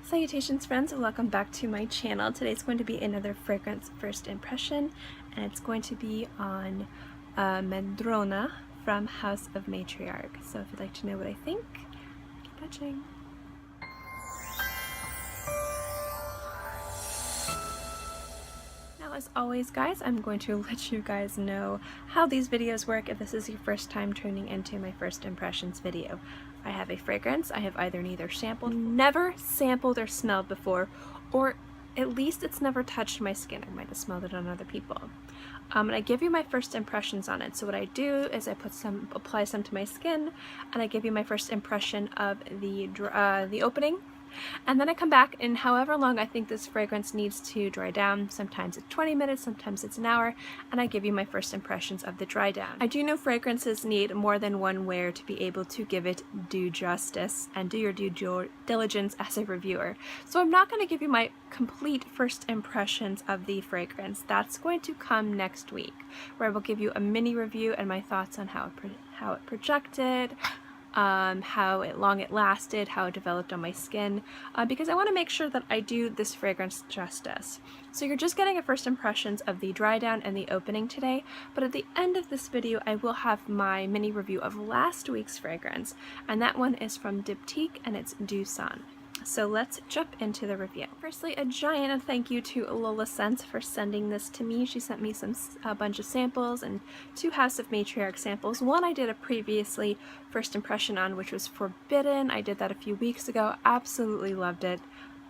Salutations friends, and welcome back to my channel. Today's going to be another fragrance first impression, and it's going to be on Madrona from House of Matriarch. So if you'd like to know what I think, keep watching. Now, as always guys, I'm going to let you guys know how these videos work if this is your first time tuning into my first impressions video. I have a fragrance I have either never sampled or smelled before, or at least it's never touched my skin. I might have smelled it on other people. And I give you my first impressions on it. So what I do is I apply some to my skin, and I give you my first impression of the opening. And then I come back, and however long I think this fragrance needs to dry down, sometimes it's 20 minutes, sometimes it's an hour, and I give you my first impressions of the dry down. I do know fragrances need more than one wear to be able to give it due justice and do your due diligence as a reviewer. So I'm not going to give you my complete first impressions of the fragrance. That's going to come next week, where I will give you a mini review and my thoughts on how it projected, how long it lasted, how it developed on my skin, because I want to make sure that I do this fragrance justice. So you're just getting a first impressions of the dry down and the opening today, but at the end of this video I will have my mini review of last week's fragrance, and that one is from Diptyque and it's Do Son. So let's jump into the review. Firstly, a giant thank you to LolaScents for sending this to me. She sent me a bunch of samples and 2 House of Matriarch samples. One I did a previously first impression on, which was Forbidden. I did that a few weeks ago. Absolutely loved it.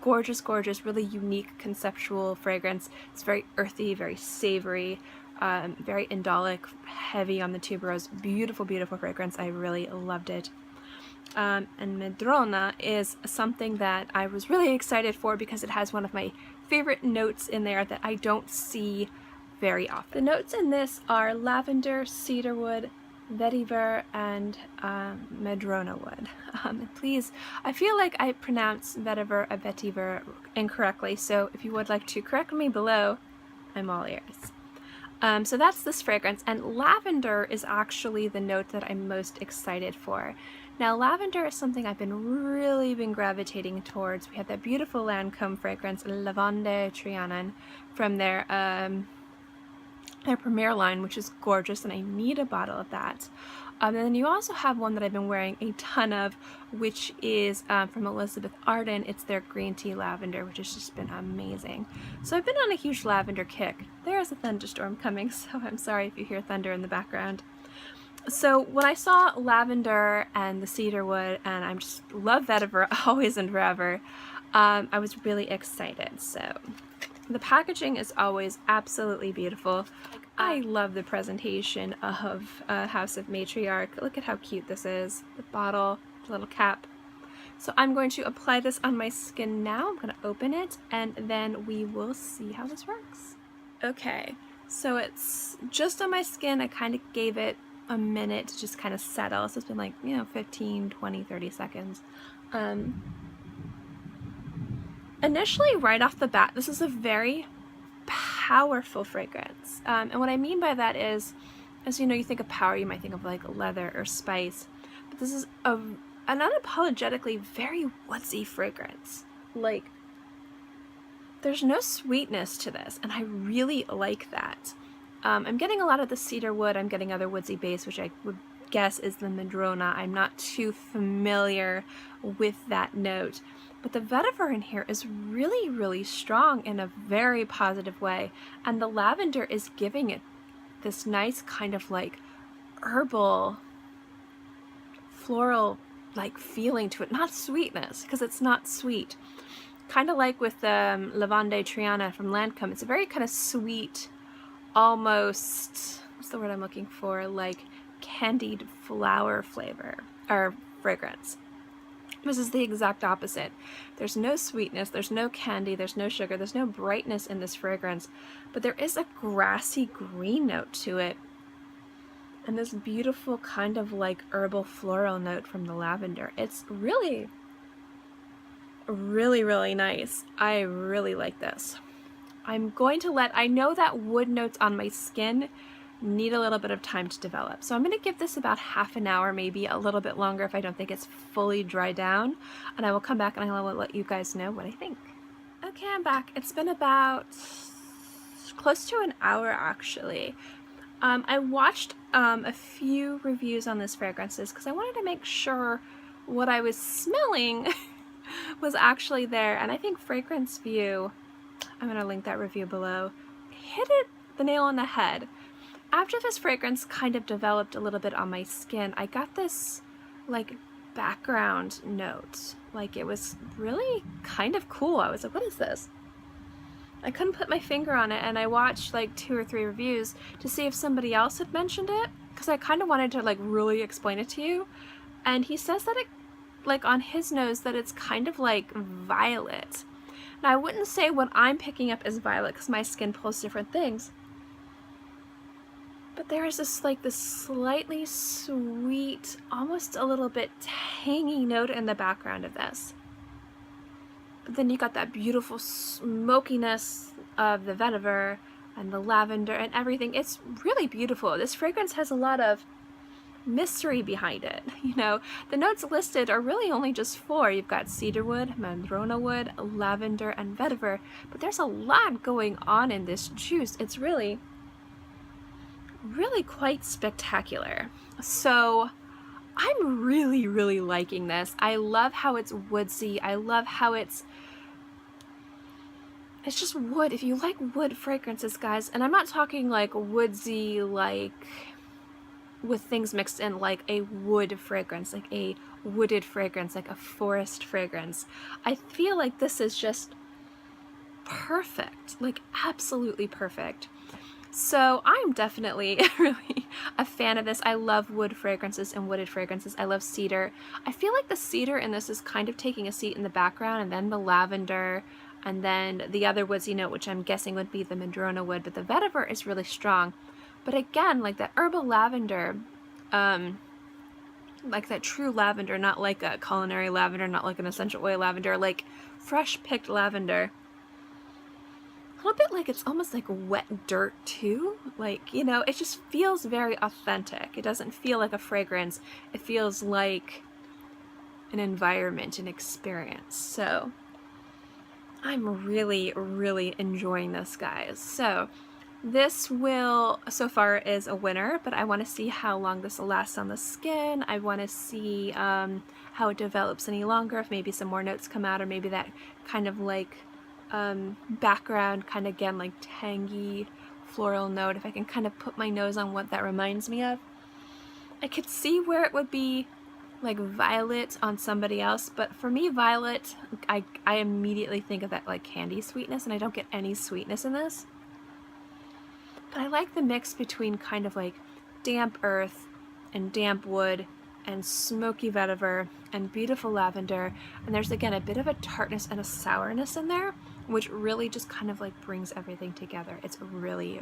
Gorgeous, gorgeous, really unique conceptual fragrance. It's very earthy, very savory, very indolic, heavy on the tuberose. Beautiful, beautiful fragrance. I really loved it. And Madrona is something that I was really excited for because it has one of my favorite notes in there that I don't see very often. The notes in this are lavender, cedarwood, vetiver, and Madrona wood. Please, I feel like I pronounce vetiver incorrectly, so if you would like to correct me below, I'm all ears. So that's this fragrance, and lavender is actually the note that I'm most excited for. Now, lavender is something I've really been gravitating towards. We had that beautiful Lancome fragrance, Lavender from their Premier line, which is gorgeous, and I need a bottle of that. And then you also have one that I've been wearing a ton of, which is from Elizabeth Arden. It's their green tea lavender, which has just been amazing. So I've been on a huge lavender kick. There's a thunderstorm coming, so I'm sorry if you hear thunder in the background. So when I saw lavender and the cedarwood, and I just love vetiver always and forever, I was really excited. So the packaging is always absolutely beautiful. I love the presentation of House of Matriarch. Look at how cute this is. The bottle, the little cap. So I'm going to apply this on my skin now. I'm going to open it, and then we will see how this works. Okay, so it's just on my skin. I kind of gave it a minute to just kind of settle. So it's been like, 15, 20, 30 seconds. Initially, right off the bat, this is a very powerful fragrance. And what I mean by that is, as you know, you think of power, you might think of like leather or spice. But this is an unapologetically very woodsy fragrance. Like, there's no sweetness to this, and I really like that. I'm getting a lot of the cedarwood. I'm getting other woodsy base, which I would guess is the Madrona. I'm not too familiar with that note. But the vetiver in here is really, really strong in a very positive way. And the lavender is giving it this nice kind of like herbal, floral like feeling to it. Not sweetness, because it's not sweet. Kind of like with Lavender Triana from Lancome. It's a very kind of sweet, almost, what's the word I'm looking for, like candied flower flavor or fragrance. This is the exact opposite. There's no sweetness, there's no candy, there's no sugar, there's no brightness in this fragrance, but there is a grassy green note to it, and this beautiful kind of like herbal floral note from the lavender. It's really, really, really nice. I really like this. I'm going to I know that wood notes on my skin need a little bit of time to develop. So I'm going to give this about half an hour, maybe a little bit longer if I don't think it's fully dry down, and I will come back and I will let you guys know what I think. Okay, I'm back. It's been about close to an hour actually. I watched a few reviews on this fragrances because I wanted to make sure what I was smelling was actually there, and I think FragranceView, I'm going to link that review below, hit it the nail on the head. After this fragrance kind of developed a little bit on my skin, I got this like background note. Like it was really kind of cool. I was like, what is this? I couldn't put my finger on it, and I watched like 2 or 3 reviews to see if somebody else had mentioned it, because I kind of wanted to like really explain it to you. And he says that it, like on his nose, that it's kind of like violet. Now I wouldn't say what I'm picking up is violet because my skin pulls different things, but there is this like this slightly sweet, almost a little bit tangy note in the background of this. But then you got that beautiful smokiness of the vetiver and the lavender and everything. It's really beautiful. This fragrance has a lot of mystery behind it. You know, the notes listed are really only just 4. You've got cedarwood, madrona wood, lavender, and vetiver, but there's a lot going on in this juice. It's really quite spectacular. So I'm really liking this. I love how it's woodsy. I love how it's just wood. If you like wood fragrances, guys, and I'm not talking like woodsy, like with things mixed in, like a wood fragrance, like a wooded fragrance, like a forest fragrance. I feel like this is just perfect, like absolutely perfect. So I'm definitely really a fan of this. I love wood fragrances and wooded fragrances. I love cedar. I feel like the cedar in this is kind of taking a seat in the background, and then the lavender, and then the other woodsy note, which I'm guessing would be the madrona wood, but the vetiver is really strong. But again, like that herbal lavender, like that true lavender, not like a culinary lavender, not like an essential oil lavender, like fresh picked lavender. A little bit like it's almost like wet dirt too. Like, you know, it just feels very authentic. It doesn't feel like a fragrance. It feels like an environment, an experience. So I'm really enjoying this, guys. So this will, so far, is a winner, but I want to see how long this will last on the skin. I want to see how it develops any longer, if maybe some more notes come out, or maybe that kind of like background, kind of again like tangy floral note, if I can kind of put my nose on what that reminds me of. I could see where it would be like violet on somebody else, but for me, violet, I immediately think of that like candy sweetness, and I don't get any sweetness in this. But I like the mix between kind of like damp earth and damp wood and smoky vetiver and beautiful lavender, and there's again a bit of a tartness and a sourness in there, which really just kind of like brings everything together. It's really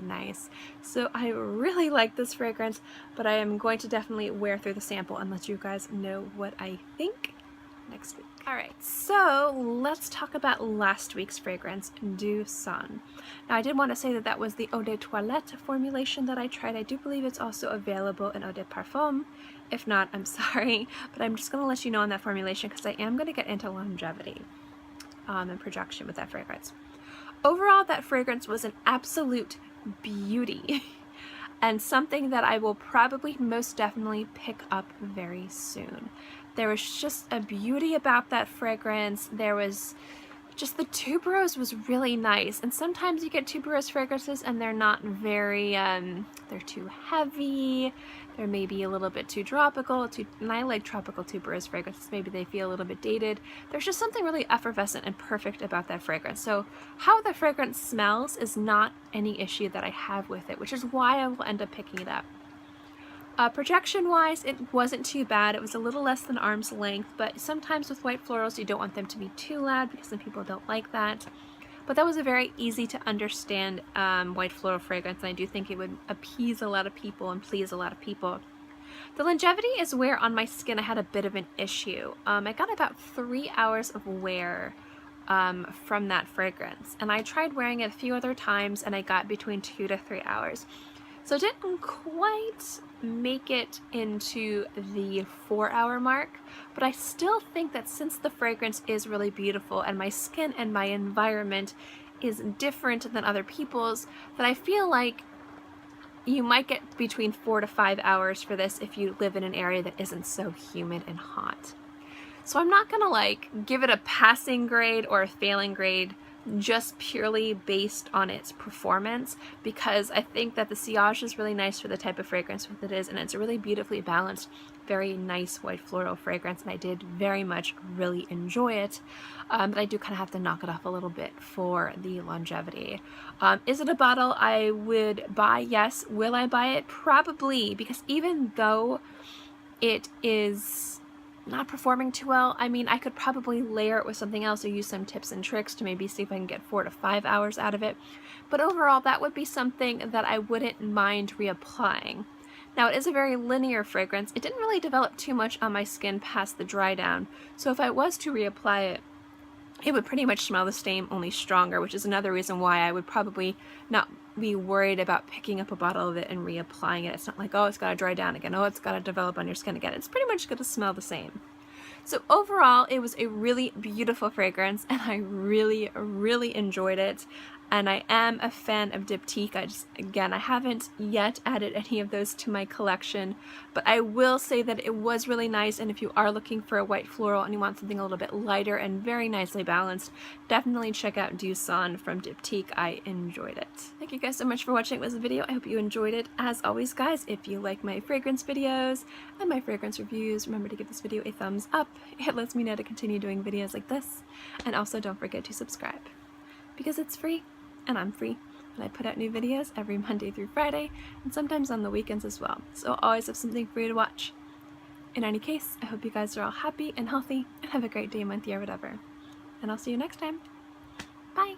nice. So I really like this fragrance, but I am going to definitely wear through the sample and let you guys know what I think next week. Alright, so let's talk about last week's fragrance, Do Son. Now I did want to say that that was the Eau de Toilette formulation that I tried. I do believe it's also available in Eau de Parfum. If not, I'm sorry, but I'm just going to let you know on that formulation because I am going to get into longevity and projection with that fragrance. Overall, that fragrance was an absolute beauty and something that I will probably most definitely pick up very soon. There was just a beauty about that fragrance. There was just the tuberose was really nice, and sometimes you get tuberose fragrances and they're not very, they're too heavy, they're maybe a little bit too tropical, and I like tropical tuberose fragrances, maybe they feel a little bit dated. There's just something really effervescent and perfect about that fragrance. So how the fragrance smells is not any issue that I have with it, which is why I will end up picking it up. Projection wise, it wasn't too bad. It was a little less than arm's length, but sometimes with white florals you don't want them to be too loud because some people don't like that. But that was a very easy to understand white floral fragrance, and I do think it would appease a lot of people and please a lot of people. The longevity is where on my skin I had a bit of an issue. I got about 3 hours of wear from that fragrance, and I tried wearing it a few other times and I got between 2 to 3 hours. So it didn't quite make it into the 4-hour mark, but I still think that since the fragrance is really beautiful and my skin and my environment is different than other people's, that I feel like you might get between 4 to 5 hours for this if you live in an area that isn't so humid and hot. So I'm not gonna like give it a passing grade or a failing grade just purely based on its performance, because I think that the sillage is really nice for the type of fragrance that it is, and it's a really beautifully balanced, very nice white floral fragrance, and I did very much really enjoy it. But I do kind of have to knock it off a little bit for the longevity. Is it a bottle I would buy? Yes. Will I buy it? Probably, because even though it is not performing too well, I mean, I could probably layer it with something else or use some tips and tricks to maybe see if I can get 4 to 5 hours out of it. But overall, that would be something that I wouldn't mind reapplying. Now, it is a very linear fragrance. It didn't really develop too much on my skin past the dry down, so if I was to reapply it, it would pretty much smell the same, only stronger, which is another reason why I would probably not be worried about picking up a bottle of it and reapplying it. It's not like, oh, it's got to dry down again, oh, it's got to develop on your skin again. It's pretty much going to smell the same. So overall, it was a really beautiful fragrance, and I really, really enjoyed it. And I am a fan of Diptyque. I haven't yet added any of those to my collection, but I will say that it was really nice, and if you are looking for a white floral and you want something a little bit lighter and very nicely balanced, definitely check out Do Son from Diptyque. I enjoyed it. Thank you guys so much for watching this video. I hope you enjoyed it. As always, guys, if you like my fragrance videos and my fragrance reviews, remember to give this video a thumbs up. It lets me know to continue doing videos like this, and also don't forget to subscribe, because it's free. And I'm free, and I put out new videos every Monday through Friday, and sometimes on the weekends as well, so I'll always have something for you to watch. In any case, I hope you guys are all happy and healthy, and have a great day, month, year, whatever. And I'll see you next time. Bye!